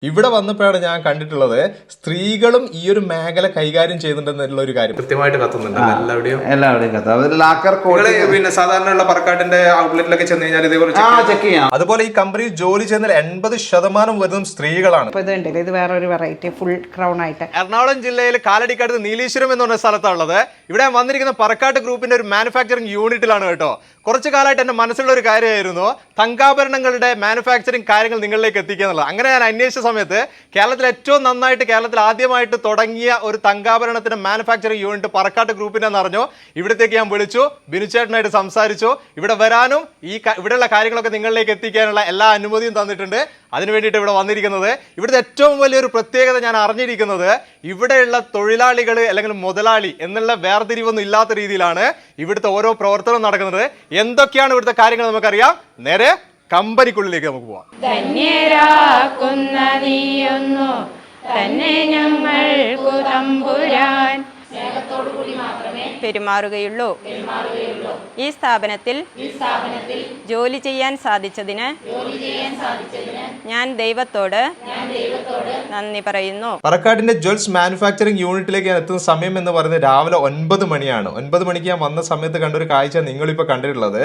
ഇവിടെ വന്നപ്പോഴാണ് ഞാൻ കണ്ടിട്ടുള്ളത് സ്ത്രീകളും ഈ ഒരു മേഖല കൈകാര്യം ചെയ്യുന്നുണ്ടെന്നുള്ള ഒരു കാര്യം കൃത്യമായിട്ട് കത്തുന്നുണ്ട് എല്ലാവരുടെയും കത്തും. ലാക്കർ കോട്ട് പിന്നെ സാധാരണയുള്ള പറക്കാട്ടിന്റെ ഔട്ട്ലെറ്റിലൊക്കെ ചെന്ന് കഴിഞ്ഞാൽ ഇതേപോലെ ചെക്ക് ചെയ്യാം. അതുപോലെ ഈ കമ്പനിയിൽ ജോലി ചെയ്യുന്ന 80% വരുന്നതും സ്ത്രീകളാണ്. ഇത് വേറൊരു വെറൈറ്റി ഫുൾ ക്രൗൺ ആയിട്ട് എറണാകുളം ജില്ലയിൽ കാലടിക്കടുത്ത് നീലീശ്വരം എന്ന് പറഞ്ഞ സ്ഥലത്താണുള്ളത്. ഇവിടെ വന്നിരിക്കുന്ന പറക്കാട്ട് ഗ്രൂപ്പിന്റെ ഒരു മാനുഫാക്ചറിംഗ് യൂണിറ്റിലാണ് കേട്ടോ. കുറച്ചു കാലമായിട്ട് എന്റെ മനസ്സിലുള്ള ഒരു കാര്യമായിരുന്നു തങ്കാഭരണങ്ങളുടെ മാനുഫാക്ചറിംഗ് കാര്യങ്ങൾ നിങ്ങളിലേക്ക് എത്തിക്കുക എന്നുള്ളത്. അങ്ങനെ ഞാൻ അന്വേഷിച്ച സമയത്ത് കേരളത്തിൽ ഏറ്റവും നന്നായിട്ട് കേരളത്തിൽ ആദ്യമായിട്ട് തുടങ്ങിയ ഒരു തങ്കാഭരണത്തിന്റെ മാനുഫാക്ചറിംഗ് യൂണിറ്റ് പറക്കാട്ട് ഗ്രൂപ്പിന്റെ അറിഞ്ഞു. ഇവിടത്തേക്ക് ഞാൻ വിളിച്ചു, ബിനുചേട്ടനായിട്ട് സംസാരിച്ചു. ഇവിടെ വരാനും ഇവിടെയുള്ള കാര്യങ്ങളൊക്കെ നിങ്ങളിലേക്ക് എത്തിക്കാനുള്ള എല്ലാ അനുമതിയും തന്നിട്ടുണ്ട്. അതിനു വേണ്ടിയിട്ട് ഇവിടെ വന്നിരിക്കുന്നത്. ഇവിടുത്തെ ഏറ്റവും വലിയൊരു പ്രത്യേകത ഞാൻ അറിഞ്ഞിരിക്കുന്നത് ഇവിടെയുള്ള തൊഴിലാളികൾ അല്ലെങ്കിൽ മുതലാളി എന്നുള്ള വേർതിരിവൊന്നും ഇല്ലാത്ത രീതിയിലാണ് ഇവിടുത്തെ ഓരോ പ്രവർത്തനവും നടക്കുന്നത്. എന്തൊക്കെയാണ് ഇവിടുത്തെ കാര്യങ്ങൾ നമുക്കറിയാം. നേരെ കമ്പനിക്കുള്ളിലേക്ക് നമുക്ക് പോവാം. ധന്യരാക്കുന്ന നീയൊന്നു തന്നെ ഞങ്ങൾക്കു തമ്പുരാൻ സ്നേഹത്തോടുകൂടി മാത്രമേ പെരുമാറുകയുള്ളൂ. ഈ സ്ഥാപനത്തിൽ ജോലി ചെയ്യാൻ സാധിച്ചതിന് ഞാൻ ദൈവത്തോട് നന്ദി പറയുന്നു. പറക്കാട്ടിന്റെ ജ്വൽസ് മാനുഫാക്ചറിംഗ് യൂണിറ്റിലേക്ക് ഞാൻ എത്തുന്ന സമയം എന്ന് പറയുന്നത് രാവിലെ 9 മണിയാണ്. 9 മണിക്ക് ഞാൻ വന്ന സമയത്ത് കണ്ടൊരു കാഴ്ച നിങ്ങളിപ്പോൾ കണ്ടിട്ടുള്ളത്.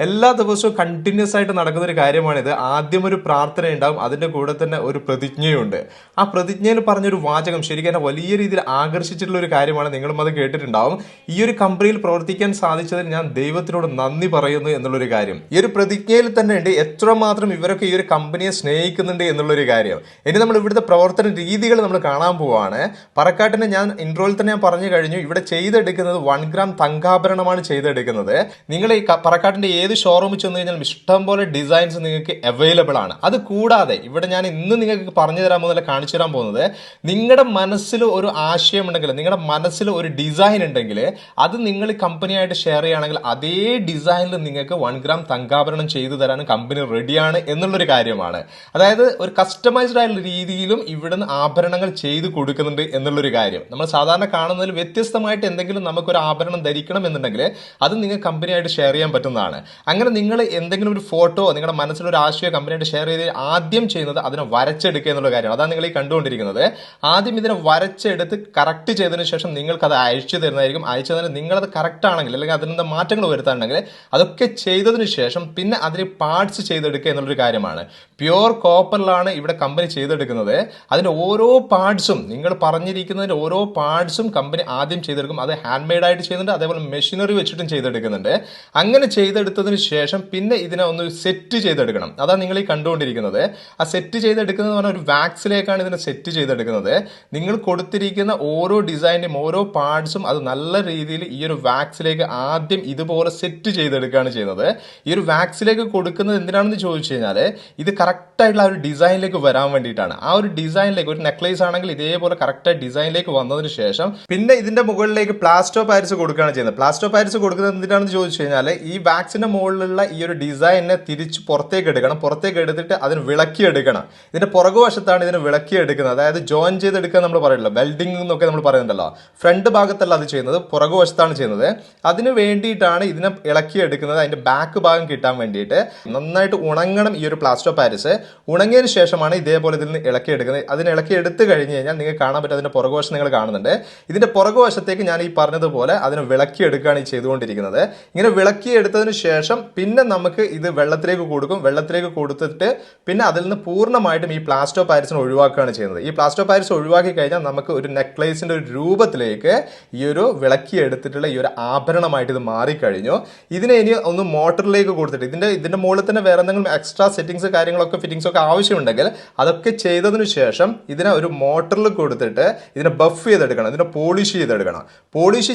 എല്ലാ ദിവസവും കണ്ടിന്യൂസ് ആയിട്ട് നടക്കുന്ന ഒരു കാര്യമാണിത്. ആദ്യം ഒരു പ്രാർത്ഥന ഉണ്ടാവും, അതിന്റെ കൂടെ തന്നെ ഒരു പ്രതിജ്ഞയുണ്ട്. ആ പ്രതിജ്ഞയിൽ പറഞ്ഞൊരു വാചകം ശരിക്കും എന്നെ വലിയ രീതിയിൽ ആകർഷിച്ചിട്ടുള്ള ഒരു കാര്യമാണ്. നിങ്ങളും അത് കേട്ടിട്ടുണ്ടാവും. ഈ ഒരു കമ്പനിയിൽ പ്രവർത്തിക്കാൻ സാധിച്ചതിന് ഞാൻ ദൈവത്തിനോട് നന്ദി പറയുന്നു എന്നുള്ളൊരു കാര്യം ഈ ഒരു പ്രതിജ്ഞയിൽ തന്നെ ഉണ്ട്. എത്രമാത്രം ഇവരൊക്കെ ഈ ഒരു കമ്പനിയെ സ്നേഹിക്കുന്നുണ്ട് എന്നുള്ളൊരു കാര്യം. ഇനി നമ്മൾ ഇവിടുത്തെ പ്രവർത്തന രീതികൾ നമ്മൾ കാണാൻ പോവാണ്. പറക്കാട്ടിനെ ഞാൻ ഇൻട്രോയിൽ തന്നെ ഞാൻ പറഞ്ഞു കഴിഞ്ഞു. ഇവിടെ ചെയ്തെടുക്കുന്നത് 1 ഗ്രാം തങ്കാഭരണമാണ് ചെയ്തെടുക്കുന്നത്. നിങ്ങൾ ഈ പറക്കാട്ടിന്റെ ഏത് ഷോറൂമിൽ ചെന്ന് കഴിഞ്ഞാൽ ഇഷ്ടം പോലെ ഡിസൈൻസ് നിങ്ങൾക്ക് അവൈലബിൾ ആണ്. അത് കൂടാതെ ഇവിടെ ഞാൻ ഇന്ന് നിങ്ങൾക്ക് പറഞ്ഞു തരാൻ പോകുന്നില്ല, കാണിച്ചു തരാൻ പോകുന്നത് നിങ്ങളുടെ മനസ്സിൽ ഒരു ആശയം ഉണ്ടെങ്കിൽ, നിങ്ങളുടെ മനസ്സിൽ ഒരു ഡിസൈൻ ഉണ്ടെങ്കിൽ അത് നിങ്ങൾ കമ്പനിയായിട്ട് ഷെയർ ചെയ്യുകയാണെങ്കിൽ അതേ ഡിസൈനിൽ നിങ്ങൾക്ക് 1 ഗ്രാം തങ്കാഭരണം ചെയ്തു തരാനും കമ്പനി റെഡിയാണ് എന്നുള്ളൊരു കാര്യമാണ്. അതായത് ഒരു കസ്റ്റമൈസ്ഡ് ആയിട്ടുള്ള രീതിയിലും ഇവിടുന്ന് ആഭരണങ്ങൾ ചെയ്തു കൊടുക്കുന്നുണ്ട് എന്നുള്ളൊരു കാര്യം. നമ്മൾ സാധാരണ കാണുന്നതിൽ വ്യത്യസ്തമായിട്ട് എന്തെങ്കിലും നമുക്കൊരു ആഭരണം ധരിക്കണം എന്നുണ്ടെങ്കിൽ അത് നിങ്ങൾ കമ്പനിയായിട്ട് ഷെയർ ചെയ്യാൻ പറ്റുന്നതാണ്. അങ്ങനെ നിങ്ങൾ എന്തെങ്കിലും ഒരു ഫോട്ടോ നിങ്ങളുടെ മനസ്സിലൊരു ആശയം കമ്പനിയായിട്ട് ഷെയർ ചെയ്ത് ആദ്യം ചെയ്യുന്നത് അതിനെ വരച്ചെടുക്കുക എന്നുള്ള കാര്യമാണ്. അതാണ് നിങ്ങൾ ഈ കണ്ടുകൊണ്ടിരിക്കുന്നത്. ആദ്യം ഇതിനെ വരച്ചെടുത്ത് കറക്റ്റ് ചെയ്തതിനു ശേഷം നിങ്ങൾക്ക് അത് അയച്ചു തരുന്നതായിരിക്കും. അയച്ചു തന്നെ നിങ്ങളത് കറക്റ്റ് ആണെങ്കിൽ അല്ലെങ്കിൽ അതിൻ്റെ മാറ്റങ്ങൾ വരുത്താനുണ്ടെങ്കിൽ അതൊക്കെ ചെയ്തതിനു ശേഷം പിന്നെ അതിന് പാർട്സ് ചെയ്തെടുക്കുക എന്നുള്ളൊരു കാര്യമാണ്. പ്യുവർ കോപ്പറിലാണ് ഇവിടെ കമ്പനി ചെയ്തെടുക്കുന്നത്. അതിൻ്റെ ഓരോ പാർട്സും നിങ്ങൾ പറഞ്ഞിരിക്കുന്നതിൻ്റെ ഓരോ പാർട്സും കമ്പനി ആദ്യം ചെയ്തെടുക്കും. അത് ഹാൻഡ് മെയ്ഡ് ആയിട്ട് ചെയ്യുന്നുണ്ട്, അതേപോലെ മെഷീനറി വെച്ചിട്ടും ചെയ്തെടുക്കുന്നുണ്ട്. അങ്ങനെ ചെയ്തെടുത്തതിന് ശേഷം പിന്നെ ഇതിനെ ഒന്ന് സെറ്റ് ചെയ്തെടുക്കണം. അതാണ് നിങ്ങൾ ഈ കണ്ടുകൊണ്ടിരിക്കുന്നത്. ആ സെറ്റ് ചെയ്തെടുക്കുന്നത് പറഞ്ഞാൽ ഒരു വാക്സിലേക്കാണ് ഇതിനെ സെറ്റ് ചെയ്തെടുക്കുന്നത്. നിങ്ങൾ കൊടുത്തിരിക്കുന്ന ഓരോ ഡിസൈനും ഓരോ പാർട്സും അത് നല്ല രീതിയിൽ ഈ ഒരു വാക്സിലേക്ക് ആദ്യം ഇതുപോലെ സെറ്റ് ചെയ്തെടുക്കുകയാണ് ചെയ്യുന്നത്. ഈ ഒരു വാക്സിലേക്ക് കൊടുക്കുന്നത് എന്തിനാണെന്ന് ചോദിച്ചു കഴിഞ്ഞാൽ ഇത് കറക്റ്റായിട്ടുള്ള ആ ഒരു ഡിസൈനിലേക്ക് വരാൻ വേണ്ടിയിട്ടാണ്. ആ ഒരു ഡിസൈനിലേക്ക് ഒരു നെക്ലേസ് ആണെങ്കിൽ ഇതേപോലെ കറക്റ്റായി ഡിസൈനിലേക്ക് വന്നതിന് ശേഷം പിന്നെ ഇതിന്റെ മുകളിലേക്ക് പ്ലാസ്റ്റർ പാരിസ് കൊടുക്കുകയാണ് ചെയ്യുന്നത്. പ്ലാസ്റ്റർ പാരിസ് കൊടുക്കുന്നത് എന്തിനാണെന്ന് ചോദിച്ചു കഴിഞ്ഞാൽ ഈ വാക്സിന്റെ മുകളിലുള്ള ഈ ഒരു ഡിസൈനിനെ തിരിച്ച് പുറത്തേക്ക് എടുക്കണം. പുറത്തേക്ക് എടുത്തിട്ട് അതിന് വിളക്കിയെടുക്കണം. ഇതിന്റെ പുറകുവശത്താണ് ഇതിന് വിളക്കിയെടുക്കുന്നത്. അതായത് ജോയിൻ ചെയ്തെടുക്കുക നമ്മൾ പറയുമല്ലോ, വെൽഡിംഗ് എന്നൊക്കെ നമ്മൾ പറയുന്നുണ്ടല്ലോ. ഫ്രണ്ട് ഭാഗത്തല്ല അത് ചെയ്യുന്നത്, പുറകുവശത്താണ് ചെയ്യുന്നത്. അതിന് വേണ്ടിയിട്ടാണ് ഇതിനെ ഇളക്കിയെടുക്കുന്നത്. അതിന്റെ ബാക്ക് ഭാഗം കിട്ടാൻ വേണ്ടിയിട്ട് നന്നായിട്ട് ഉണങ്ങണം ഈ ഒരു പ്ലാസ്റ്റർ പാരിസ്. ഉണങ്ങിയതിന് ശേഷമാണ് ഇതേപോലെ ഇതിൽ നിന്ന് ഇളക്കിയെടുക്കുന്നത്. അതിന് ഇളക്കി എടുത്തു കഴിഞ്ഞ് കഴിഞ്ഞാൽ നിങ്ങൾക്ക് കാണാൻ പറ്റും അതിന്റെ പുറകുവശം നിങ്ങൾ കാണുന്നുണ്ട്. ഇതിന്റെ പുറകുവശത്തേക്ക് ഞാൻ ഈ പറഞ്ഞതുപോലെ അതിനെ വിളക്കിയെടുക്കുകയാണ് ഈ ചെയ്തുകൊണ്ടിരിക്കുന്നത്. ഇങ്ങനെ വിളക്കിയെടുത്തതിന് ശേഷം പിന്നെ നമുക്ക് ഇത് വെള്ളത്തിലേക്ക് കൊടുക്കും. വെള്ളത്തിലേക്ക് കൊടുത്തിട്ട് പിന്നെ അതിൽ നിന്ന് പൂർണ്ണമായിട്ടും ഈ പ്ലാസ്റ്റർ പാരിസിനെ ഒഴിവാക്കുകയാണ് ചെയ്യുന്നത്. ഈ പ്ലാസ്റ്റർ പാരിസ് ഒഴിവാക്കി കഴിഞ്ഞാൽ നമുക്ക് ഒരു നെക്ലേസിന്റെ ഒരു രൂപത്തിലേക്ക് ഈ ഒരു വിളക്കി എടുത്തിട്ടുള്ള ഈ ഒരു ആഭരണമായിട്ട് ഇത് മാറിക്കഴിഞ്ഞു. ഇതിനെ ഇനി ഒന്ന് മോട്ടറിലേക്ക് കൊടുത്തിട്ട് ഇതിന്റെ മുകളിൽ തന്നെ വേറെ എന്തെങ്കിലും എക്സ്ട്രാ സെറ്റിംഗ്സ് കാര്യങ്ങളൊക്കെ ഫിറ്റിംഗ്സ് ഒക്കെ ആവശ്യമുണ്ടെങ്കിൽ അതൊക്കെ ചെയ്തതിനു ശേഷം ഇതിനെ ഒരു മോട്ടറിൽ കൊടുത്തിട്ട് ഇതിനെ ബഫ് ചെയ്തെടുക്കണം, ഇതിനെ പോളിഷ് ചെയ്തെടുക്കണം. പോളിഷ്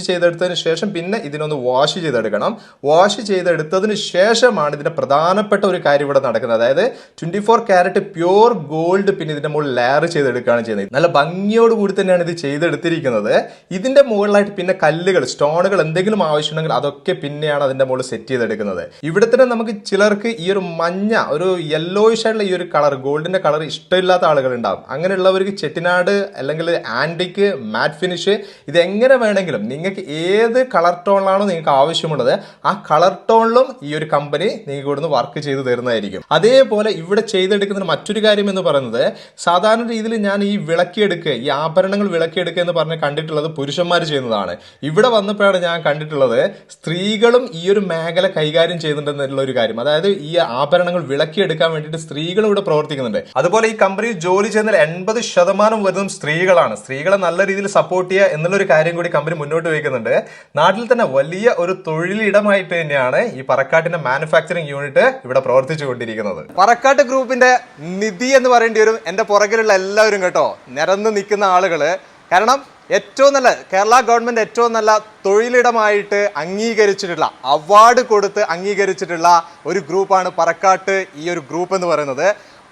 ചെയ്തെടുത്തതിന് ശേഷം പിന്നെ ഇതിനൊന്ന് വാഷ് ചെയ്തെടുക്കണം. വാഷ് ചെയ്തെടുത്തതിന് ശേഷമാണ് ഇതിന്റെ പ്രധാനപ്പെട്ട ഒരു കാര്യം ഇവിടെ നടക്കുന്നത്. അതായത് 24 കാരറ്റ് പ്യൂർ ഗോൾഡ് പിന്നെ ഇതിന്റെ മുകളിൽ ലെയർ ചെയ്തെടുക്കുകയാണ് ചെയ്യുന്നത്. നല്ല ഭംഗിയോട് കൂടി തന്നെയാണ് ഇത് ചെയ്തെടുത്തിരിക്കുന്നത്. ഇതിന്റെ മുകളിലായിട്ട് പിന്നെ കല്ലുകൾ, സ്റ്റോണുകൾ എന്തെങ്കിലും ആവശ്യമുണ്ടെങ്കിൽ അതൊക്കെ പിന്നെയാണ് അതിന്റെ മുകളിൽ സെറ്റ് ചെയ്തെടുക്കുന്നത്. ഇവിടെ തന്നെ നമുക്ക് ചിലർക്ക് ഈ ഒരു മഞ്ഞ, ഒരു യെല്ലോയിഷ് ആയിട്ടുള്ള ഈ ഒരു കളർ, ഗോൾഡിന്റെ കളർ ഇഷ്ടമില്ലാത്ത ആളുകൾ ഉണ്ടാവും. അങ്ങനെയുള്ളവർക്ക് ചെട്ടിനാട് അല്ലെങ്കിൽ ആന്റിക്, മാറ്റ് ഫിനിഷ്, ഇത് എങ്ങനെ വേണമെങ്കിലും നിങ്ങൾക്ക് ഏത് കളർ ടോണിലാണോ നിങ്ങൾക്ക് ആവശ്യമുള്ളത് ആ കളർ ടോണിലും ഈ ഒരു കമ്പനി നിങ്ങൾക്ക് ഇവിടുന്ന് വർക്ക് ചെയ്ത് തരുന്നതായിരിക്കും. അതേപോലെ ഇവിടെ ചെയ്തെടുക്കുന്ന മറ്റൊരു കാര്യം എന്ന് പറയുന്നത്, സാധാരണ രീതിയിൽ ഞാൻ ഈ വിളക്കിയെടുക്കുക, ഈ ആഭരണങ്ങൾ വിളക്കിയെടുക്കുക എന്ന് പറഞ്ഞ് കണ്ടിട്ടുള്ളത് പുരുഷന്മാർ ചെയ്യുന്നതാണ്. ഇവിടെ വന്നപ്പോഴാണ് ഞാൻ കണ്ടിട്ടുള്ളത് സ്ത്രീകളും ഈ ഒരു മേഖല കൈകാര്യം ചെയ്യുന്നുണ്ടെന്നുള്ള ഒരു കാര്യം. അതായത് ഈ ആഭരണങ്ങൾ വിളക്കിയെടുക്കാൻ വേണ്ടിയിട്ട് സ്ത്രീകളും ഇവിടെ പ്രവർത്തിക്കുന്നുണ്ട്. അതുപോലെ ഈ കമ്പനിയിൽ ജോലി ചെയ്യുന്ന 80% വരുന്നതും സ്ത്രീകളാണ്. സ്ത്രീകളെ നല്ല രീതിയിൽ സപ്പോർട്ട് ചെയ്യുക എന്നുള്ളൊരു കാര്യം കൂടി കമ്പനി മുന്നോട്ട് വയ്ക്കുന്നുണ്ട്. നാട്ടിൽ തന്നെ വലിയ ഒരു തൊഴിലിടമായിട്ട് തന്നെയാണ് ഈ പറക്കാട്ടിന്റെ മാനുഫാക്ചറിംഗ് യൂണിറ്റ് ഇവിടെ പ്രവർത്തിച്ചുകൊണ്ടിരിക്കുന്നത്. പറക്കാട്ട് ഗ്രൂപ്പിന്റെ നിധി എന്ന് പറയേണ്ടി വരും എന്റെ പുറകിലുള്ള എല്ലാവരും കേട്ടോ, നിരന്ന് നിൽക്കുന്ന ആളുകള്. കാരണം ഏറ്റവും നല്ല കേരള ഗവൺമെന്റ് ഏറ്റവും നല്ല തൊഴിലിടമായിട്ട് അംഗീകരിച്ചിട്ടുള്ള, അവാർഡ് കൊടുത്ത് അംഗീകരിച്ചിട്ടുള്ള ഒരു ഗ്രൂപ്പാണ് പറക്കാട്ട് ഈ ഒരു ഗ്രൂപ്പ് എന്ന് പറയുന്നത്.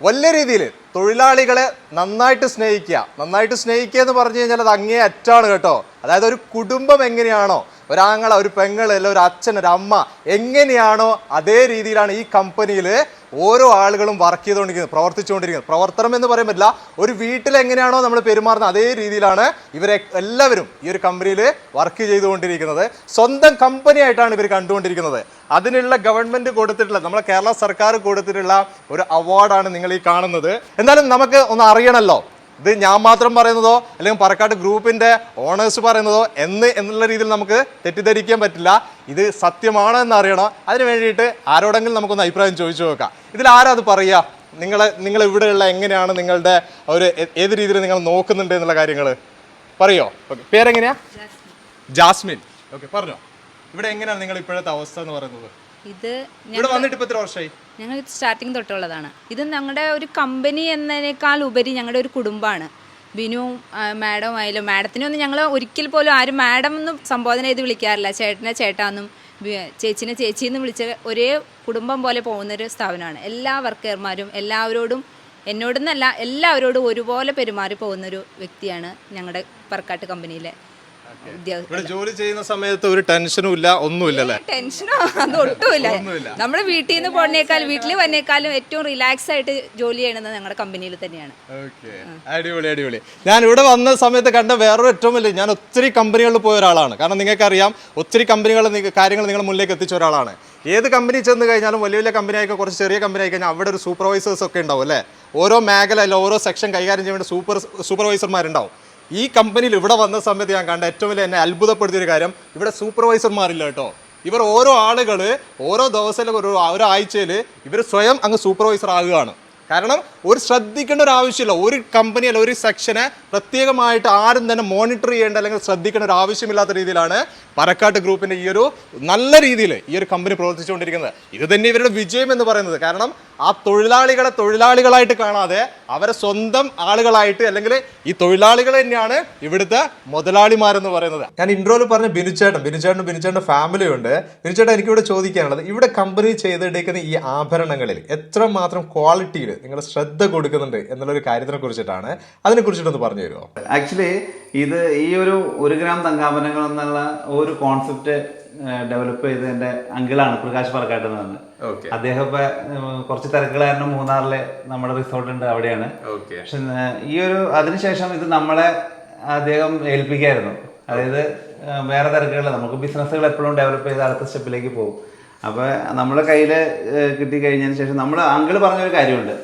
വലിയ രീതിയിൽ തൊഴിലാളികളെ നന്നായിട്ട് സ്നേഹിക്കുക എന്ന് പറഞ്ഞു കഴിഞ്ഞാൽ അത് അങ്ങേ അറ്റാണ് കേട്ടോ. അതായത് ഒരു കുടുംബം എങ്ങനെയാണോ, ഒരാങ്ങള, ഒരു പെങ്ങൾ, അല്ല ഒരു അച്ഛൻ, ഒരു അമ്മ എങ്ങനെയാണോ അതേ രീതിയിലാണ് ഈ കമ്പനിയിൽ ഓരോ ആളുകളും വർക്ക് ചെയ്തുകൊണ്ടിരിക്കുന്നത്, പ്രവർത്തിച്ചുകൊണ്ടിരിക്കുന്നത്. പ്രവർത്തനം എന്ന് പറയാൻ പറ്റില്ല, ഒരു വീട്ടിൽ എങ്ങനെയാണോ നമ്മൾ പെരുമാറുന്നത് അതേ രീതിയിലാണ് ഇവരെ എല്ലാവരും ഈ ഒരു കമ്പനിയിൽ വർക്ക് ചെയ്തുകൊണ്ടിരിക്കുന്നത്. സ്വന്തം കമ്പനി ആയിട്ടാണ് ഇവർ കണ്ടുകൊണ്ടിരിക്കുന്നത്. അതിനുള്ള ഗവൺമെന്റ് കൊടുത്തിട്ടുള്ള, നമ്മളെ കേരള സർക്കാർ കൊടുത്തിട്ടുള്ള ഒരു അവാർഡാണ് നിങ്ങൾ ഈ കാണുന്നത്. എന്തായാലും നമുക്ക് ഒന്ന് അറിയണമല്ലോ, ഇത് ഞാൻ മാത്രം പറയുന്നതോ അല്ലെങ്കിൽ പറക്കാട്ട് ഗ്രൂപ്പിന്റെ ഓണേഴ്സ് പറയുന്നതോ എന്നുള്ള രീതിയിൽ നമുക്ക് തെറ്റിദ്ധരിക്കാൻ പറ്റില്ല. ഇത് സത്യമാണോ എന്ന് അറിയണം. അതിന് വേണ്ടിയിട്ട് ആരോടെങ്കിലും നമുക്കൊന്ന് അഭിപ്രായം ചോദിച്ചു നോക്കാം. ഇതിൽ ആരാ അത് പറയുക? നിങ്ങൾ ഇവിടെയുള്ള എങ്ങനെയാണ് നിങ്ങളുടെ ഒരു ഏത് രീതിയിൽ നിങ്ങൾ നോക്കുന്നുണ്ട് എന്നുള്ള കാര്യങ്ങൾ പറയോ? ഓക്കെ, പേരെങ്ങനെയാ? ജാസ്മിൻ. ഓക്കെ, പറഞ്ഞോ. ഇവിടെ എങ്ങനെയാണ് നിങ്ങൾ ഇപ്പോഴത്തെ അവസ്ഥ എന്ന് പറയുന്നത്? ഇത് ഇവിടെ വന്നിട്ട് ഇപ്പൊ എത്ര വർഷമായി? ഞങ്ങൾ സ്റ്റാർട്ടിങ് തൊട്ടുള്ളതാണ്. ഇത് ഞങ്ങളുടെ ഒരു കമ്പനി എന്നതിനേക്കാൾ ഉപരി ഞങ്ങളുടെ ഒരു കുടുംബമാണ്. ബിനുവും മാഡം ആയാലും, മാഡത്തിനൊന്നും ഞങ്ങൾ ഒരിക്കൽ പോലും ആരും മാഡം ഒന്നും സംബോധന ചെയ്ത് വിളിക്കാറില്ല. ചേട്ടനെ ചേട്ടാന്നും ചേച്ചിനെ ചേച്ചിയെന്നും വിളിച്ച ഒരേ കുടുംബം പോലെ പോകുന്നൊരു സ്ഥാപനമാണ്. എല്ലാ വർക്കർമാരും എല്ലാവരോടും, എന്നോടൊന്നല്ല എല്ലാവരോടും ഒരുപോലെ പെരുമാറി പോകുന്നൊരു വ്യക്തിയാണ് ഞങ്ങളുടെ പറക്കാട്ട് കമ്പനിയിലെ ഇവിടെ ജോലി ചെയ്യുന്ന സമയത്ത് ഒരു ടെൻഷനും ഇല്ല, ഒന്നുമില്ല അല്ലേ? ടെൻഷനോ അതൊട്ടുമില്ല. നമ്മുടെ വീട്ടിൽ നിന്ന് പോണേക്കാളും വീട്ടിൽ വന്നേക്കാളും ഏറ്റവും റിലാക്സ് ആയിട്ട് ജോലി ചെയ്യണത് ഞങ്ങളുടെ കമ്പനിയിൽ തന്നെയാണ്. അടിപൊളി. ഞാൻ ഇവിടെ വന്ന സമയത്ത് കണ്ട വേറൊരു ഏറ്റവും വലിയ, ഞാൻ ഒത്തിരി കമ്പനികളിൽ പോയ ഒരാളാണ്. കാരണം നിങ്ങൾക്കറിയാം, ഒത്തിരി കാര്യങ്ങൾ നിങ്ങൾ മുന്നിലേക്ക് എത്തിച്ച ഒരാളാണ്. ഏത് കമ്പനി ചെന്ന് കഴിഞ്ഞാലും, വലിയ കമ്പനി ആയിക്കോ കുറച്ച് ചെറിയ കമ്പനി ആയി കഴിഞ്ഞാൽ അവിടെ ഒരു സൂപ്പർവൈസേഴ്സ് ഒക്കെ ഉണ്ടാവും അല്ലേ? ഓരോ മേഖല അല്ല ഓരോ സെക്ഷൻ കൈകാര്യം ചെയ്യാൻ വേണ്ടി സൂപ്പർവൈസർമാരുണ്ടാവും. ഈ കമ്പനിയിൽ ഇവിടെ വന്ന സമയത്ത് ഞാൻ കണ്ട ഏറ്റവും വലിയ എന്നെ അത്ഭുതപ്പെടുത്തിയൊരു കാര്യം, ഇവിടെ സൂപ്പർവൈസർമാരില്ല കേട്ടോ. ഇവർ ഓരോ ആളുകൾ ഓരോ ദിവസം ഒരാഴ്ചയിൽ ഇവർ സ്വയം അങ്ങ് സൂപ്പർവൈസർ ആകുകയാണ്. കാരണം ഒരു ശ്രദ്ധിക്കേണ്ട ഒരു ആവശ്യമില്ല, ഒരു കമ്പനി അല്ല ഒരു സെക്ഷനെ പ്രത്യേകമായിട്ട് ആരും തന്നെ മോണിറ്റർ ചെയ്യേണ്ട അല്ലെങ്കിൽ ശ്രദ്ധിക്കേണ്ട ഒരു ആവശ്യമില്ലാത്ത രീതിയിലാണ് പറക്കാട്ട് ഗ്രൂപ്പിന്റെ ഈ ഒരു നല്ല രീതിയിൽ ഈ ഒരു കമ്പനി പ്രവർത്തിച്ചുകൊണ്ടിരിക്കുന്നത്. ഇത് തന്നെ ഇവരുടെ വിജയം എന്ന് പറയുന്നത്. കാരണം ആ തൊഴിലാളികളെ തൊഴിലാളികളായിട്ട് കാണാതെ അവരെ സ്വന്തം ആളുകളായിട്ട്, അല്ലെങ്കിൽ ഈ തൊഴിലാളികൾ തന്നെയാണ് ഇവിടുത്തെ മുതലാളിമാരെന്ന് പറയുന്നത്. ഞാൻ ഇൻട്രോയിൽ പറഞ്ഞ ബിനുചേട്ടൻ്റെ ഫാമിലി ഉണ്ട്. ബിനുചേട്ടൻ എനിക്കിവിടെ ചോദിക്കാനുള്ളത്, ഇവിടെ കമ്പനി ചെയ്തെടുക്കുന്ന ഈ ആഭരണങ്ങളിൽ എത്രമാത്രം ക്വാളിറ്റിയിൽ നിങ്ങൾ ശ്രദ്ധ കൊടുക്കുന്നുണ്ട് എന്നുള്ളൊരു കാര്യത്തിനെ കുറിച്ചിട്ടാണ്. അതിനെ കുറിച്ചിട്ടൊന്ന് പറഞ്ഞു തരുമോ? ആക്ച്വലി ഇത് ഈ ഒരു ഗ്രാം തങ്കാഭരണങ്ങൾ എന്നുള്ള ഒരു കോൺസെപ്റ്റ് ഡെവലപ്പ് ചെയ്ത് എൻ്റെ അങ്കിളാണ് പ്രകാശ് പറക്കാട്ട് എന്ന് പറഞ്ഞത്. അദ്ദേഹം ഇപ്പൊ കുറച്ച് തിരക്കുകൾ കാരണം മൂന്നാറിലെ നമ്മുടെ റിസോർട്ട് ഉണ്ട്, അവിടെയാണ്. പക്ഷെ അതിനുശേഷം ഇത് നമ്മളെ അദ്ദേഹം ഏൽപ്പിക്കായിരുന്നു. അതായത് വേറെ തിരക്കുകൾ, നമുക്ക് ബിസിനസ്സുകൾ എപ്പോഴും ഡെവലപ്പ് ചെയ്ത് അടുത്ത സ്റ്റെപ്പിലേക്ക് പോകും. അപ്പോൾ നമ്മുടെ കയ്യിൽ കിട്ടിക്കഴിഞ്ഞതിന് ശേഷം നമ്മൾ അങ്കിള് പറഞ്ഞൊരു കാര്യമുണ്ട്,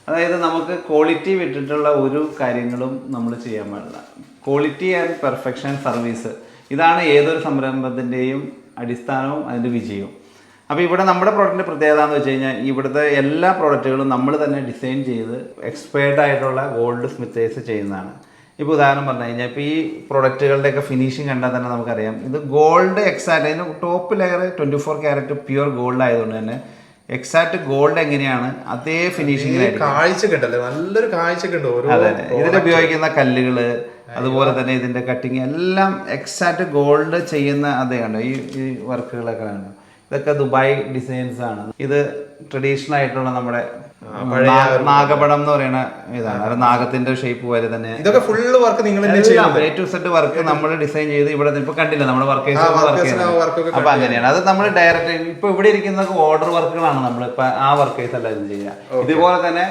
അതായത് നമുക്ക് ക്വാളിറ്റി വിട്ടിട്ടുള്ള ഒരു കാര്യങ്ങളും നമ്മൾ ചെയ്യാൻ പാടില്ല. ക്വാളിറ്റി ആൻഡ് പെർഫെക്ഷൻ സർവീസ്, ഇതാണ് ഏതൊരു സംരംഭത്തിൻ്റെയും അടിസ്ഥാനവും അതിൻ്റെ വിജയവും. അപ്പോൾ ഇവിടെ നമ്മുടെ പ്രോഡക്റ്റിൻ്റെ പ്രത്യേകത എന്ന് വെച്ച് കഴിഞ്ഞാൽ ഇവിടുത്തെ എല്ലാ പ്രോഡക്റ്റുകളും നമ്മൾ തന്നെ ഡിസൈൻ ചെയ്ത് എക്സ്പേർട്ട് ആയിട്ടുള്ള ഗോൾഡ് സ്മിത്തേഴ്സ് ചെയ്യുന്നതാണ്. ഇപ്പോൾ ഉദാഹരണം പറഞ്ഞു കഴിഞ്ഞാൽ ഇപ്പോൾ ഈ പ്രൊഡക്റ്റുകളുടെയൊക്കെ ഫിനിഷിങ് കണ്ടാൽ തന്നെ നമുക്കറിയാം ഇത് ഗോൾഡ് എക്സാക്റ്റ്, അതിൻ്റെ top layer 24 carrot pure gold ആയതുകൊണ്ട് തന്നെ എക്സാക്ട് ഗോൾഡ് എങ്ങനെയാണ് അതേ ഫിനിഷിംഗിലായിരിക്കും. നല്ലൊരു കാഴ്ച. അതെ, ഇതിൽ ഉപയോഗിക്കുന്ന കല്ലുകള്, അതുപോലെ തന്നെ ഇതിന്റെ കട്ടിങ് എല്ലാം എക്സാക്ട് ഗോൾഡ് ചെയ്യുന്ന അതേ കണ്ടോ. ഈ വർക്കുകളൊക്കെ കണ്ടോ, ഇതൊക്കെ ദുബായ് ഡിസൈൻസ് ആണ്. ഇത് ട്രഡീഷണൽ ആയിട്ടുള്ള നമ്മുടെ നാഗപടം എന്ന് പറയുന്ന ഇതാണ്. അത് നാഗത്തിന്റെ ഷേപ്പ് പോലെ തന്നെ. ഇതൊക്കെ ഫുള്ള് വർക്ക് നിങ്ങൾ A to Z വർക്ക് നമ്മൾ ഡിസൈൻ ചെയ്ത് ഇവിടെ ഇപ്പൊ കണ്ടില്ല നമ്മുടെ വർക്കേഴ്സ് അപ്പൊ അങ്ങനെയാണ്. അത് നമ്മൾ ഡയറക്റ്റ് ഇപ്പൊ ഇവിടെ ഇരിക്കുന്ന ഓർഡർ വർക്കുകളാണ് നമ്മളിപ്പോ ആ വർക്കേഴ്സ് എല്ലാവരും ചെയ്യുക. ഇതുപോലെ തന്നെ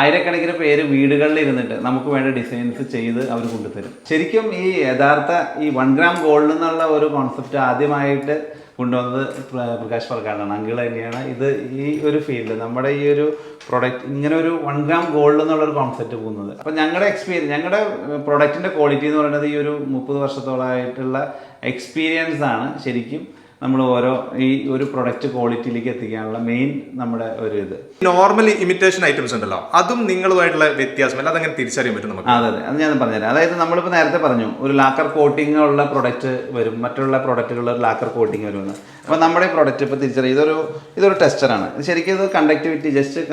ആയിരക്കണക്കിന് പേര് വീടുകളിൽ ഇരുന്നിട്ട് നമുക്ക് വേണ്ട ഡിസൈൻസ് ചെയ്ത് അവർ കൊണ്ടുതരും. ശരിക്കും ഈ യഥാർത്ഥ ഈ 1 gram ഗോൾഡ് എന്നുള്ള ഒരു കോൺസെപ്റ്റ് ആദ്യമായിട്ട് കൊണ്ടുവന്നത് പ്രകാശ് പറക്കാടാണ്. അങ്കിൾ തന്നെയാണ് ഇത് ഈ ഒരു ഫീൽഡ് നമ്മുടെ ഈ ഒരു പ്രൊഡക്റ്റ് ഇങ്ങനെ ഒരു 1 gram ഗോൾഡ് എന്നുള്ളൊരു കോൺസെപ്റ്റ് പോകുന്നത്. അപ്പം ഞങ്ങളുടെ എക്സ്പീരിയൻസ്, ഞങ്ങളുടെ പ്രൊഡക്റ്റിൻ്റെ ക്വാളിറ്റി എന്ന് പറയുന്നത് ഈ ഒരു 30 വർഷത്തോളമായിട്ടുള്ള എക്സ്പീരിയൻസ് ആണ് ശരിക്കും നമ്മൾ ഈ ഒരു പ്രൊഡക്റ്റ് ക്വാളിറ്റിയിലേക്ക് എത്തിക്കാനുള്ള മെയിൻ നമ്മുടെ ഒരു ഇത്. നോർമൽ ഇമിറ്റേഷൻ ഐറ്റംസ് ഉണ്ടല്ലോ, അതും നിങ്ങളുമായിട്ടുള്ള വ്യത്യാസമല്ല, അതങ്ങനെ തിരിച്ചറിയാൻ പറ്റും നമുക്ക്. അതെ, അത് ഞാൻ പറഞ്ഞുതരാം. അതായത് നമ്മളിപ്പോൾ നേരത്തെ പറഞ്ഞു ഒരു ലാക്കർ കോട്ടിംഗ് ഉള്ള പ്രൊഡക്റ്റ് വരും, മറ്റുള്ള പ്രൊഡക്റ്റുകളുടെ ലാക്കർ കോട്ടിംഗ് വരുമെന്ന്. അപ്പോൾ നമ്മുടെ പ്രൊഡക്റ്റ് ഇപ്പോൾ തിരിച്ചറിയാം ഇതൊരു ടെസ്റ്ററാണ്. ശരിക്കും ഇത് കണ്ടക്ടിവിറ്റി ജസ്റ്റ്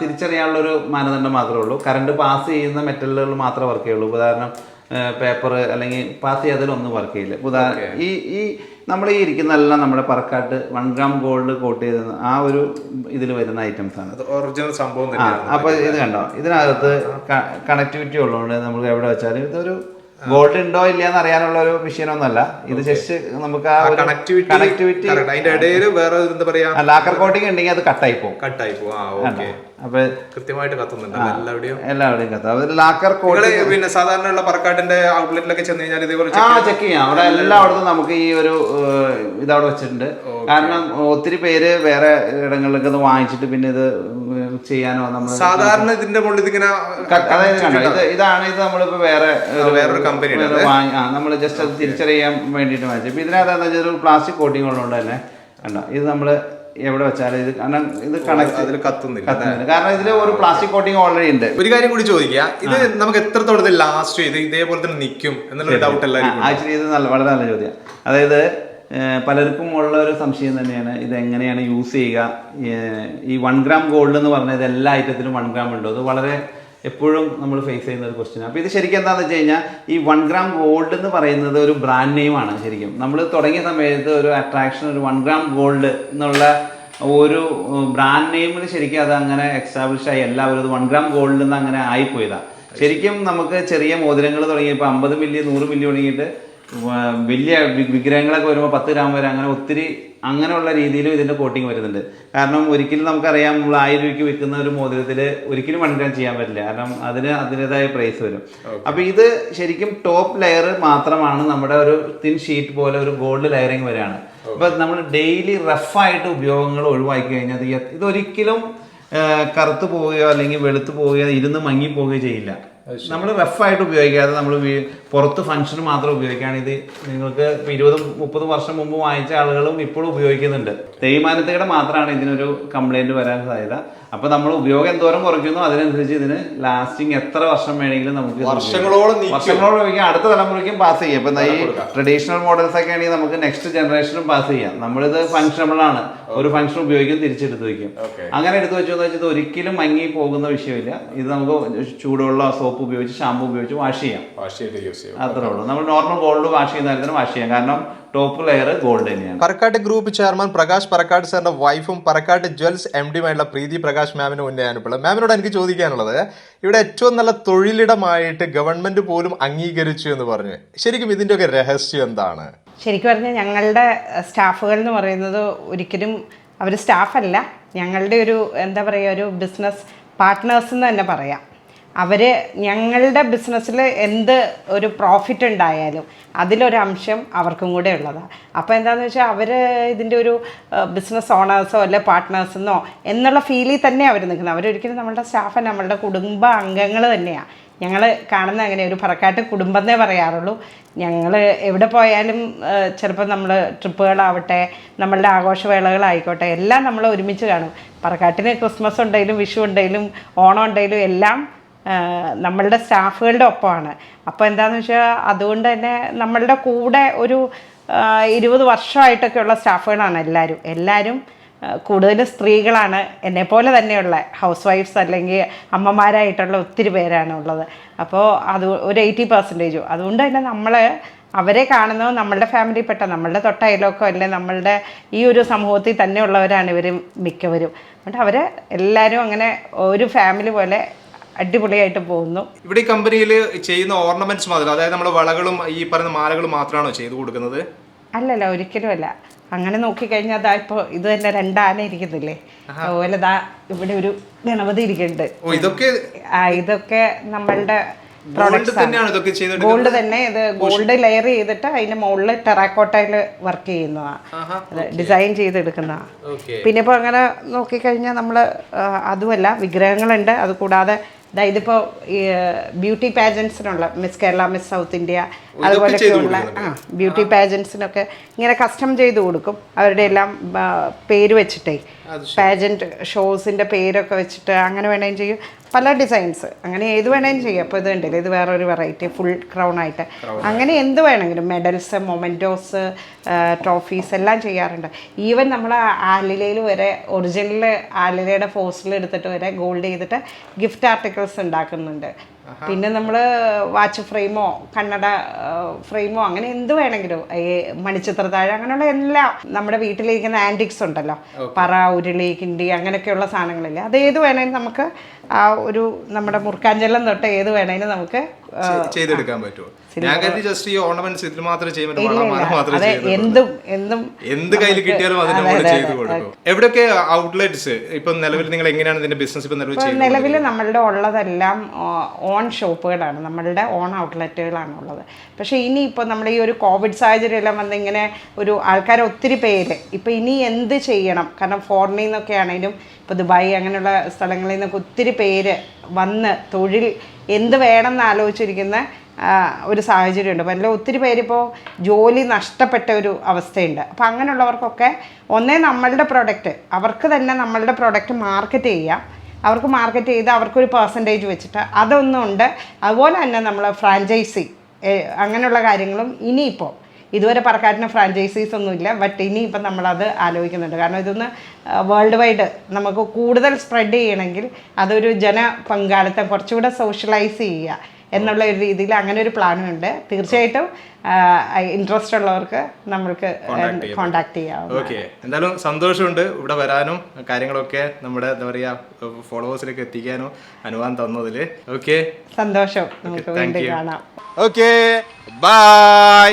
തിരിച്ചറിയാനുള്ളൊരു മാനദണ്ഡം മാത്രമേ ഉള്ളൂ. കറണ്ട് പാസ് ചെയ്യുന്ന മെറ്റലുകൾ മാത്രമേ വർക്ക് ചെയ്യുള്ളൂ. ഉദാഹരണം പേപ്പർ അല്ലെങ്കിൽ പാസ് ചെയ്യാതിലൊന്നും വർക്ക് ചെയ്യില്ല. ഉദാഹരണം ഈ നമ്മൾ ഈ ഇരിക്കുന്നതെല്ലാം നമ്മുടെ പറക്കാട്ട് 1 gram ഗോൾഡ് കോട്ട് ചെയ്ത ആ ഒരു ഇതിൽ വരുന്ന ഐറ്റംസ് ആണ്. ഒറിജിനൽ സംഭവം. അപ്പോൾ ഇത് കണ്ടോ, ഇതിനകത്ത് കണക്ടിവിറ്റി ഉള്ളതുകൊണ്ട് നമുക്ക് എവിടെ വെച്ചാലും ഇതൊരു ഗോൾഡ് ഉണ്ടോ ഇല്ലയെന്ന് അറിയാനുള്ള ഒരു വിഷയമൊന്നുമല്ല. ഇത് ജസ്റ്റ് നമുക്ക് ആ കണക്ടിവിറ്റി ലാക്കർ കോട്ടിങ് ഉണ്ടെങ്കിൽ അത് കട്ടായി പോകും. അപ്പൊ കൃത്യമായിട്ട് കത്തുന്നുണ്ട് എല്ലാവരുടെയും കത്തും. അത് ലാക്കർ കോട്ടിങ് പിന്നെ സാധാരണ പറക്കാട്ടിന്റെ ഔട്ട്ലെറ്റിലൊക്കെ ചെന്ന് കഴിഞ്ഞാൽ ചെക്ക് ചെയ്യാം. അവിടെ എല്ലായിടത്തും നമുക്ക് ഈ ഒരു ഇതവിടെ വെച്ചിട്ടുണ്ട്. കാരണം ഒത്തിരി പേര് വേറെ ഇടങ്ങളിലൊക്കെ ഇത് വാങ്ങിച്ചിട്ട് പിന്നെ ഇത് ചെയ്യാനോ നമ്മൾ സാധാരണ ഇതിന്റെ മുകളിൽ ഇതിങ്ങനെ അതായത് കണ്ടോ ഇതാണ് ഇത് നമ്മളിപ്പോ വേറൊരു കമ്പനി നമ്മൾ ജസ്റ്റ് അത് തിരിച്ചറിയാൻ വേണ്ടിയിട്ട് വാങ്ങിച്ചു. ഇപ്പൊ ഇതിനകത്ത് എന്താ വെച്ചാൽ ഒരു പ്ലാസ്റ്റിക് കോട്ടിങ് ഉള്ളതുകൊണ്ട് തന്നെ കണ്ടോ ഇത് നമ്മള് എവിടെ വെച്ചാലും ഇത് കാരണം ഇത് കണക്ട് കത്തുന്നില്ല. കാരണം ഇതിൽ ഒരു പ്ലാസ്റ്റിക് കോട്ടിങ് ഓൾറെഡി ഉണ്ട്. ഒരു കാര്യം കൂടി ചോദിക്കുക, ഇത് നമുക്ക് എത്രത്തോളം ലാസ്റ്റ് ചെയ്ത് ഇതേപോലെ തന്നെ നിൽക്കും എന്നുള്ള ഡൗട്ട് എല്ലാവരും. ആക്ച്വലി ഇത് വളരെ നല്ല ചോദ്യം. അതായത് പലർക്കും ഉള്ള ഒരു സംശയം തന്നെയാണ് ഇത് എങ്ങനെയാണ് യൂസ് ചെയ്യുക. ഈ 1 gram ഗോൾഡ് എന്ന് പറഞ്ഞാൽ ഇത് എല്ലാ ഐറ്റത്തിലും 1 gram ഉണ്ടോ? അത് വളരെ എപ്പോഴും നമ്മൾ ഫേസ് ചെയ്യുന്ന ഒരു ക്വസ്റ്റ്യൻ. അപ്പോൾ ഇത് ശരിക്കും എന്താണെന്ന് വെച്ച് കഴിഞ്ഞാൽ ഈ 1 gram ഗോൾഡ് എന്ന് പറയുന്നത് ഒരു ബ്രാൻഡ് നെയിമാണ്. ശരിക്കും നമ്മൾ തുടങ്ങിയ സമയത്ത് ഒരു അട്രാക്ഷൻ ഒരു 1 gram ഗോൾഡ് എന്നുള്ള ഒരു ബ്രാൻഡ് നെയിമിൽ ശരിക്കും അത് അങ്ങനെ എക്സ്റ്റാബ്ലിഷ് ആയി എല്ലാവരും ഇത് 1 gram ഗോൾഡ് എന്ന് അങ്ങനെ ആയിപ്പോയതാണ്. ശരിക്കും നമുക്ക് ചെറിയ മോതിരങ്ങൾ തുടങ്ങിയപ്പോൾ 50 മില്ലി 100 മില്ലി തുടങ്ങിയിട്ട് വലിയ വിഗ്രഹങ്ങളൊക്കെ വരുമ്പോൾ 10 gram വരെ അങ്ങനെ ഒത്തിരി അങ്ങനെയുള്ള രീതിയിലും ഇതിൻ്റെ കോട്ടിങ് വരുന്നുണ്ട്. കാരണം ഒരിക്കലും നമുക്കറിയാം നമ്മൾ 1000 രൂപയ്ക്ക് വിൽക്കുന്ന ഒരു മോതിരത്തിൽ ഒരിക്കലും 1 gram ചെയ്യാൻ പറ്റില്ല. കാരണം അതിൻ്റെതായ പ്രൈസ് വരും. അപ്പോൾ ഇത് ശരിക്കും ടോപ്പ് ലെയർ മാത്രമാണ് നമ്മുടെ ഒരു തിൻ ഷീറ്റ് പോലെ ഒരു ഗോൾഡ് ലെയറിങ് വരെയാണ്. അപ്പോൾ നമ്മൾ ഡെയിലി റഫായിട്ട് ഉപയോഗങ്ങൾ ഒഴിവാക്കി കഴിഞ്ഞാൽ ഇതൊരിക്കലും കറുത്ത് പോവുകയോ അല്ലെങ്കിൽ വെളുത്ത് പോവുകയോ ഇരുന്ന് മങ്ങി പോവുകയോ ചെയ്യില്ല. നമ്മൾ റഫായിട്ട് ഉപയോഗിക്കാതെ നമ്മൾ പുറത്ത് ഫംഗ്ഷന് മാത്രം ഉപയോഗിക്കുകയാണ്. ഇത് നിങ്ങൾക്ക് 20-30 വർഷം മുമ്പ് വാങ്ങിച്ച ആളുകളും ഇപ്പോഴും ഉപയോഗിക്കുന്നുണ്ട്. തേയ്മാനത്തയുടെ മാത്രമാണ് ഇതിനൊരു കംപ്ലൈന്റ് വരാൻ സാധ്യത. അപ്പോൾ നമ്മൾ ഉപയോഗം എന്തോരം കുറയ്ക്കുന്നു അതിനനുസരിച്ച് ഇതിന് ലാസ്റ്റിംഗ് എത്ര വർഷം വേണമെങ്കിലും നമുക്ക് വർഷങ്ങളോളം ഉപയോഗിക്കാം. അടുത്ത തലമുറയ്ക്കും പാസ് ചെയ്യാം. ഇപ്പം ഈ ട്രഡീഷണൽ മോഡൽസ് ഒക്കെ ആണെങ്കിൽ നമുക്ക് നെക്സ്റ്റ് ജനറേഷനും പാസ് ചെയ്യാം. നമ്മളിത് ഫംഗ്ഷനബിൾ ആണ്. ഒരു ഫംഗ്ഷൻ ഉപയോഗിക്കും തിരിച്ചെടുത്ത് വയ്ക്കും. അങ്ങനെ എടുത്ത് വെച്ചെന്ന് വെച്ചാൽ ഇത് ഒരിക്കലും മങ്ങി പോകുന്ന വിഷയമില്ല. ഇത് നമുക്ക് ചൂടുവെള്ളം സോപ്പ് ഉപയോഗിച്ച് ഷാമ്പു ഉപയോഗിച്ച് വാഷ് ചെയ്യാം. അത്രേ ഉള്ളൂ. നമ്മൾ നോർമൽ ഗോൾഡ് വാഷ് ചെയ്യുന്ന കാര്യത്തിന് വാഷ് ചെയ്യാം. കാരണം ടോപ്പ് ലെയർ ഗോൾഡ് തന്നെയാണ്. പറക്കാട്ട് ഗ്രൂപ്പ് ചെയർമാൻ പ്രകാശ് പറക്കാട്ട് സാറിന്റെ വൈഫും പറക്കാട്ട് ജ്വൽസ് MD-മായിട്ടുള്ള പ്രീതി പ്രകാശ് മാമിന് ഉന്നയാനുള്ളത്. മാമിനോട് എനിക്ക് ചോദിക്കാനുള്ളത്, ഇവിടെ ഏറ്റവും നല്ല തൊഴിലിടമായിട്ട് ഗവൺമെന്റ് പോലും അംഗീകരിച്ചു എന്ന് പറഞ്ഞു. ശരിക്കും ഇതിന്റെയൊക്കെ രഹസ്യം എന്താണ്? ശരിക്കും പറഞ്ഞാൽ ഞങ്ങളുടെ സ്റ്റാഫുകൾ എന്ന് പറയുന്നത് ഒരിക്കലും അവർ സ്റ്റാഫല്ല, ഞങ്ങളുടെ ഒരു എന്താ പറയുക ഒരു ബിസിനസ് പാർട്ട്നേഴ്സ് എന്ന് തന്നെ പറയാം. അവർ ഞങ്ങളുടെ ബിസിനസ്സിൽ എന്ത് ഒരു പ്രോഫിറ്റ് ഉണ്ടായാലും അതിലൊരംശം അവർക്കും കൂടെ ഉള്ളതാണ്. അപ്പോൾ എന്താണെന്ന് വെച്ചാൽ അവർ ഇതിൻ്റെ ഒരു ബിസിനസ് ഓണേഴ്സോ അല്ലെ പാർട്ട്നേഴ്സെന്നോ എന്നുള്ള ഫീലിൽ തന്നെ അവർ നിൽക്കുന്നത്. അവരൊരിക്കലും നമ്മളുടെ സ്റ്റാഫ് നമ്മളുടെ കുടുംബ അംഗങ്ങൾ തന്നെയാണ്. ഞങ്ങൾ കാണുന്ന അങ്ങനെ ഒരു പറക്കാട്ട് കുടുംബം എന്നേ പറയാറുള്ളൂ. ഞങ്ങൾ എവിടെ പോയാലും ചിലപ്പോൾ നമ്മൾ ട്രിപ്പുകളാവട്ടെ നമ്മളുടെ ആഘോഷവേളകളായിക്കോട്ടെ എല്ലാം നമ്മൾ ഒരുമിച്ച് കാണും. പറക്കാട്ടിന് ക്രിസ്മസ് ഉണ്ടെങ്കിലും വിഷു ഉണ്ടെങ്കിലും ഓണം ഉണ്ടെങ്കിലും എല്ലാം നമ്മളുടെ സ്റ്റാഫുകളുടെ ഒപ്പമാണ്. അപ്പോൾ എന്താണെന്ന് വെച്ചാൽ അതുകൊണ്ട് തന്നെ നമ്മളുടെ കൂടെ ഒരു 20 വർഷമായിട്ടൊക്കെയുള്ള സ്റ്റാഫുകളാണ് എല്ലാവരും കൂടുതലും സ്ത്രീകളാണ്. എന്നെപ്പോലെ തന്നെയുള്ള ഹൗസ് വൈഫ്സ് അല്ലെങ്കിൽ അമ്മമാരായിട്ടുള്ള ഒത്തിരി പേരാണ് ഉള്ളത്. അപ്പോൾ അത് ഒരു 80%. അതുകൊണ്ട് തന്നെ നമ്മൾ അവരെ കാണുന്നത് നമ്മളുടെ ഫാമിലിയിൽപ്പെട്ട നമ്മളുടെ തൊട്ടയലൊക്കെ അല്ലെ നമ്മളുടെ ഈ ഒരു സമൂഹത്തിൽ തന്നെ ഉള്ളവരാണ് ഇവർ മിക്കവരും. അതുകൊണ്ട് അവർ എല്ലാവരും അങ്ങനെ ഒരു ഫാമിലി പോലെ അടിപൊളിയായിട്ട് പോകുന്നു. ഇവിടെ ഈ കമ്പനിയിൽ ചെയ്യുന്ന ഓർണമെന്റ്സ് മാത്രം, അതായത് നമ്മുടെ വളകളും ഈ പറയുന്ന മാലകളും മാത്രമാണോ ചെയ്തു കൊടുക്കുന്നത്? അല്ലല്ല, ഒരിക്കലും അല്ല. അങ്ങനെ നോക്കിക്കഴിഞ്ഞാൽ അതാ ഇപ്പോൾ ഇത് തന്നെ 2 ആന ഇരിക്കുന്നില്ലേ, അതുപോലെ ദാ ഇവിടെ ഒരു ഗണപതി ഇരിക്കുന്നുണ്ട്. ഇതൊക്കെ നമ്മളുടെ ഗോൾഡ് തന്നെ. ഇത് ഗോൾഡ് ലെയർ ചെയ്തിട്ട് അതിന്റെ മുകളിൽ ടെറാക്കോട്ടയിൽ വർക്ക് ചെയ്യുന്നതാണ്, ഡിസൈൻ ചെയ്തെടുക്കുന്നതാണ്. പിന്നെ ഇപ്പോൾ അങ്ങനെ നോക്കിക്കഴിഞ്ഞാൽ നമ്മൾ അതുമല്ല, വിഗ്രഹങ്ങളുണ്ട്. അതുകൂടാതെ ഇതിപ്പോൾ ബ്യൂട്ടി പാജൻസിനുള്ള miss Kerala, miss south India, അതുപോലെയൊക്കെയുള്ള ബ്യൂട്ടി പാജൻസിനൊക്കെ ഇങ്ങനെ കസ്റ്റം ചെയ്ത് കൊടുക്കും. അവരുടെ എല്ലാം പേര് വെച്ചിട്ടേ, പാജൻറ്റ് ഷോസിൻ്റെ പേരൊക്കെ വെച്ചിട്ട് അങ്ങനെ വേണമെങ്കിലും ചെയ്യും. പല ഡിസൈൻസ് അങ്ങനെ ഏത് വേണമെങ്കിലും ചെയ്യും. അപ്പോൾ ഇത് ഉണ്ടല്ലോ, ഇത് വേറൊരു വെറൈറ്റി ഫുൾ ക്രൗൺ ആയിട്ട് അങ്ങനെ എന്ത് വേണമെങ്കിലും, മെഡൽസ്, മൊമെൻറ്റോസ്, ട്രോഫീസ് എല്ലാം ചെയ്യാറുണ്ട്. ഈവൻ നമ്മൾ ആലിലയിൽ വരെ ഒറിജിനൽ ആലിലയുടെ ഫോസിൽ എടുത്തിട്ട് വരെ ഗോൾഡ് ചെയ്തിട്ട് ഗിഫ്റ്റ് ആർട്ടിക്കിൾസ് ഉണ്ടാക്കുന്നുണ്ട്. പിന്നെ നമ്മൾ വാച്ച് ഫ്രെയിമോ കണ്ണട ഫ്രെയിമോ അങ്ങനെ എന്ത് വേണമെങ്കിലും, മണിച്ചിത്രത്താഴ് അങ്ങനെയുള്ള എല്ലാം നമ്മുടെ വീട്ടിലിരിക്കുന്ന ആൻറ്റിക്സ് ഉണ്ടല്ലോ, പറ, ഉരുളി, കിണ്ടി അങ്ങനെയൊക്കെയുള്ള സാധനങ്ങളില്ലേ, അത് ഏത് വേണമെങ്കിലും നമുക്ക് ആ ഒരു നമ്മുടെ മുറുക്കാഞ്ചെല്ലം തൊട്ട് ഏത് വേണമെങ്കിലും നമുക്ക് ചെയ്തെടുക്കാൻ പറ്റുമോ? ഞാൻ കരുതി ജസ്റ്റ് ഈ ഓർണമെന്റ്സ് ഇതിൽ മാത്രമേ ചെയ്യാൻ എന്ത് കയ്യിൽ കിട്ടിയാലും അതിനോട് ചെയ്തു കൊടുക്കും. എവിടെയൊക്കെ ഔട്ട്ലെറ്റ്സ് ഇപ്പൊ നിലവിൽ നിങ്ങൾ എങ്ങനെയാണ് ഇതിന്റെ ബിസിനസ് ഇപ്പൊ നിലവിൽ നമ്മളുടെ ഉള്ളതെല്ലാം ഓൺ ഷോപ്പുകളാണ്, നമ്മളുടെ ഓൺ ഔട്ട്ലെറ്റുകളാണ് ഉള്ളത്. പക്ഷേ ഇനി ഇപ്പോൾ നമ്മുടെ ഈ ഒരു കോവിഡ് സാഹചര്യം എല്ലാം വന്ന് ഇങ്ങനെ ഒരു ആൾക്കാർ ഒത്തിരി പേര് ഇപ്പം ഇനി എന്ത് ചെയ്യണം, കാരണം ഫോറിനിൽ നിന്നൊക്കെ ആണെങ്കിലും ഇപ്പോൾ ദുബായ് അങ്ങനെയുള്ള സ്ഥലങ്ങളിൽ നിന്നൊക്കെ ഒത്തിരി പേര് വന്ന് തൊഴിൽ എന്ത് വേണമെന്ന് ആലോചിച്ചിരിക്കുന്ന ഒരു സാഹചര്യമുണ്ട്. അപ്പോൾ ഒത്തിരി പേരിപ്പോൾ ജോലി നഷ്ടപ്പെട്ട ഒരു അവസ്ഥയുണ്ട്. അപ്പോൾ അങ്ങനെയുള്ളവർക്കൊക്കെ ഒന്നേ നമ്മളുടെ പ്രൊഡക്റ്റ് അവർക്ക് തന്നെ നമ്മളുടെ പ്രൊഡക്റ്റ് മാർക്കറ്റ് ചെയ്യാം. അവർക്ക് മാർക്കറ്റ് ചെയ്ത് അവർക്കൊരു പെർസെൻറ്റേജ് വെച്ചിട്ട് അതൊന്നുമുണ്ട്. അതുപോലെ തന്നെ നമ്മൾ ഫ്രാഞ്ചൈസി അങ്ങനെയുള്ള കാര്യങ്ങളും ഇനിയിപ്പോൾ ഇതുവരെ പറക്കാറ്റിന് ഫ്രാഞ്ചൈസീസ് ഒന്നുമില്ല, ബട്ട് ഇനിയിപ്പം നമ്മളത് ആലോചിക്കുന്നുണ്ട്. കാരണം ഇതൊന്ന് വേൾഡ് വൈഡ് നമുക്ക് കൂടുതൽ സ്പ്രെഡ് ചെയ്യണമെങ്കിൽ അതൊരു ജനപങ്കാളിത്തം കുറച്ചുകൂടെ സോഷ്യലൈസ് ചെയ്യുക എന്നുള്ള ഒരു രീതിയിൽ അങ്ങനെ ഒരു പ്ലാനും ഉണ്ട്. തീർച്ചയായിട്ടും ഇൻട്രസ്റ്റ് ഉള്ളവർക്ക് നമ്മൾക്ക് കോണ്ടാക്ട് ചെയ്യാം. ഓക്കെ, എന്തായാലും സന്തോഷമുണ്ട് ഇവിടെ വരാനും കാര്യങ്ങളൊക്കെ നമ്മുടെ എന്താ പറയുക ഫോളോവേഴ്സിലേക്ക് എത്തിക്കാനും അനുവാദം തന്നതിൽ. ഓക്കെ, സന്തോഷം. നമുക്ക് വീണ്ടും കാണാം. Okay, by.